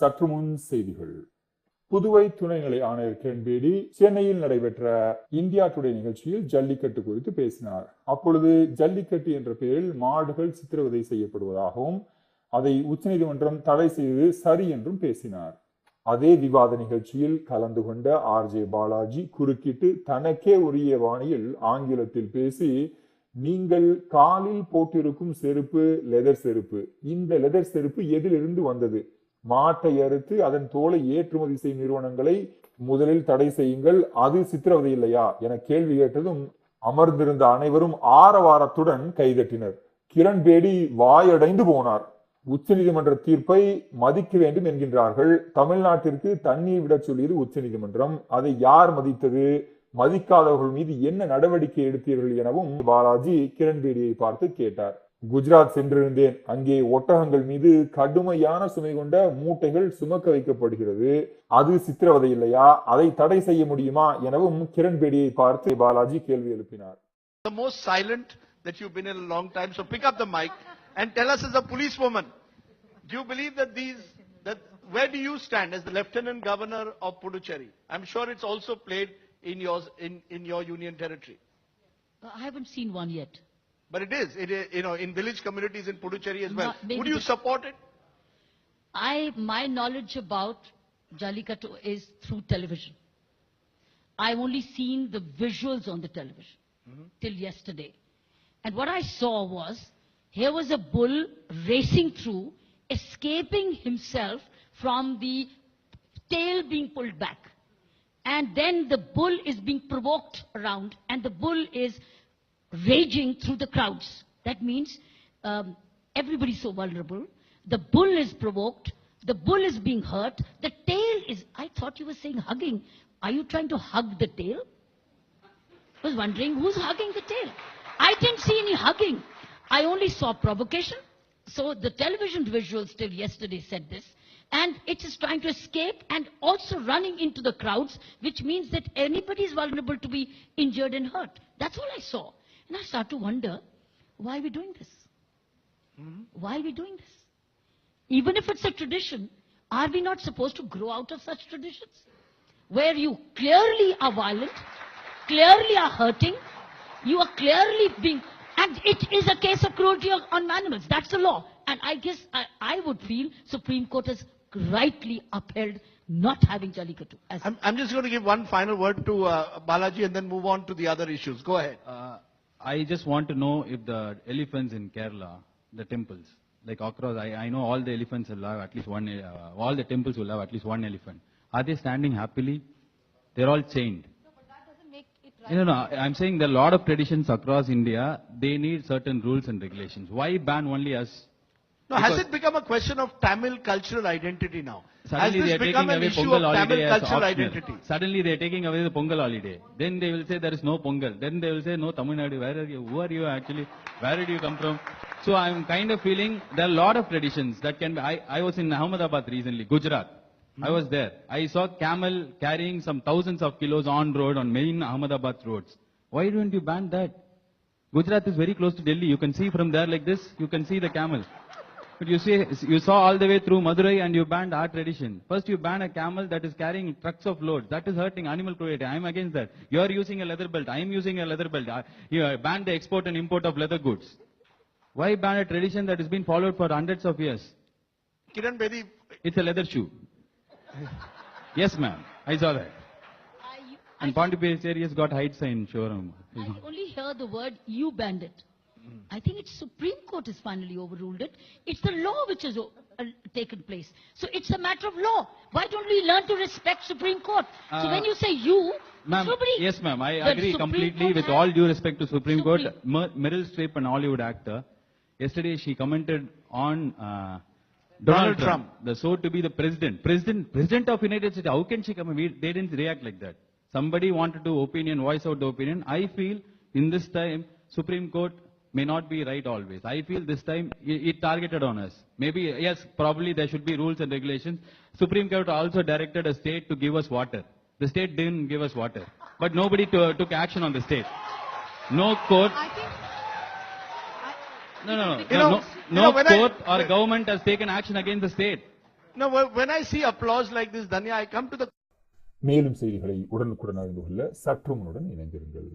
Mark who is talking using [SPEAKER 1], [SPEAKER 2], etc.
[SPEAKER 1] சற்று முன் செய்திகள். புதுவை துணைநிலை ஆணையர் கிரண் பேடி சென்னையில் நடைபெற்ற இந்தியா டுடே நிகழ்ச்சியில் ஜல்லிக்கட்டு குறித்து பேசினார். அப்பொழுது ஜல்லிக்கட்டு என்ற பெயரில் மாடுகள் சித்திரவதை செய்யப்படுவதாகவும் அதை உச்சநீதிமன்றம் தடை செய்தது சரி என்றும் பேசினார். அதே விவாத நிகழ்ச்சியில் கலந்து கொண்ட RJ பாலாஜி குறுக்கிட்டு தனக்கே உரிய வாணியில் ஆங்கிலத்தில் பேசி, நீங்கள் காலில் போட்டிருக்கும் செருப்பு லெதர் செருப்பு, இந்த லெதர் செருப்பு எதிலிருந்து வந்தது? மாட்டை அறுத்து அதன் தோலை ஏற்றுமதி செய்யும் நிறுவனங்களை முதலில் தடை செய்யுங்கள், அது சித்திரவதை இல்லையா என கேள்வி கேட்டதும் அமர்ந்திருந்த அனைவரும் ஆரவாரத்துடன் கைதட்டினர். கிரண் பேடி வாயடைந்து போனார். உச்சநீதிமன்ற தீர்ப்பை மதிக்க வேண்டும் என்கின்றார்கள். தமிழ்நாட்டிற்கு தண்ணீர் விட சொல்லியது உச்சநீதிமன்றம். அதை யார் மதித்தது? மதிக்காதவர்கள் மீது என்ன நடவடிக்கை எடுத்தீர்கள் எனவும் பாலாஜி கிரண் பேடியை பார்த்து கேட்டார். குஜராத் சென்றிருந்தேன், அங்கே ஒட்டகங்கள் மீது கடுமையான சுமை கொண்ட மூட்டைகள் சுமக்க வைக்கப்படுகிறது, அது சித்திரவதை இல்லையா? அதை தடை செய்ய முடியுமா எனவும் கிரண் பேடியை பார்த்து பாலாஜி கேள்வி எழுப்பினார்.
[SPEAKER 2] The most silent that you've been in a long time, so pick up the mic and tell us as a policewoman, do you believe that where do you stand as the Lieutenant Governor of Puducherry? I'm sure it's also played in your union territory.
[SPEAKER 3] I haven't seen one yet.
[SPEAKER 2] But it is, in village communities in Puducherry as well. Would you support it?
[SPEAKER 3] My knowledge about Jallikattu is through television. I've only seen the visuals on the television till yesterday. And what I saw was, here was a bull racing through, escaping himself from the tail being pulled back. And then the bull is being provoked around, and the bull is raging through the crowds. That means everybody's so vulnerable. The bull is provoked. The bull is being hurt. The tail is, I thought you were saying hugging. Are you trying to hug the tail? I was wondering who's hugging the tail. I didn't see any hugging. I only saw provocation. So the television visuals till yesterday said this. And it is trying to escape and also running into the crowds, which means that anybody is vulnerable to be injured and hurt. That's all I saw. And I start to wonder, why are we doing this? Why are we doing this? Even if it's a tradition, are we not supposed to grow out of such traditions? Where you clearly are violent, clearly are hurting, you are clearly being... And it is a case of cruelty on animals. That's the law. And I guess I would feel Supreme Court has rightly upheld not having Jallikattu.
[SPEAKER 2] I'm just going to give one final word to Balaji and then move on to the other issues. Go ahead.
[SPEAKER 4] I just want to know if the elephants in Kerala, the temples, like across, I know all the elephants will have at least one, all the temples will have at least one elephant. Are they standing happily? They're all chained. No, I'm saying there are a lot of traditions across India. They need certain rules and regulations. Why ban only us?
[SPEAKER 2] No, has it become a question of Tamil cultural identity now?
[SPEAKER 4] Suddenly they are taking away Pongal holiday as optional. Suddenly they are taking away the Pongal holiday. Then they will say there is no Pongal. Then they will say no Tamil Nadu. Where are you? Who are you actually? Where did you come from? So I'm kind of feeling there are a lot of traditions that can be. I was in Ahmedabad recently, Gujarat. I was there. I saw camel carrying some thousands of kilos on road on main Ahmedabad roads. Why don't you ban that? Gujarat is very close to Delhi. You can see from there like this, you can see the camel. But you saw all the way through Madurai and you banned our tradition. First you ban a camel that is carrying trucks of loads. That is hurting animal cruelty. I am against that. You are using a leather belt. I am using a leather belt. You ban the export and import of leather goods. Why ban a tradition that has been followed for hundreds of years?
[SPEAKER 2] Kiran Bedi.
[SPEAKER 4] It's a leather shoe. Yes, ma'am. I saw that. And Pondicherry has got height sign showroom.
[SPEAKER 3] I only hear the word you banned it. I think it's Supreme Court has finally overruled it. It's the law which has taken place. So it's a matter of law. Why don't we learn to respect Supreme Court? So when you say you, nobody...
[SPEAKER 4] Yes, ma'am. I agree completely with all due respect to Supreme Court. Meryl Streep, an Hollywood actor, yesterday she commented on... Donald Trump, the so to be the president of United States. How can she come? They didn't react like that. Somebody wanted to voice out the opinion. I feel in this time, Supreme Court may not be right always. I feel this time it targeted on us. Maybe, yes, probably there should be rules and regulations. Supreme Court also directed a state to give us water. The state didn't give us water. But nobody took action on the state. No court. No court or government has taken action against the state.
[SPEAKER 2] Now, when I see applause like this, Danya, I come to the
[SPEAKER 1] மேலும் செய்திகளை உடனுக்குடன் அறிந்து கொள்ள சற்று முன்னுடன் இணைந்திருங்கள்.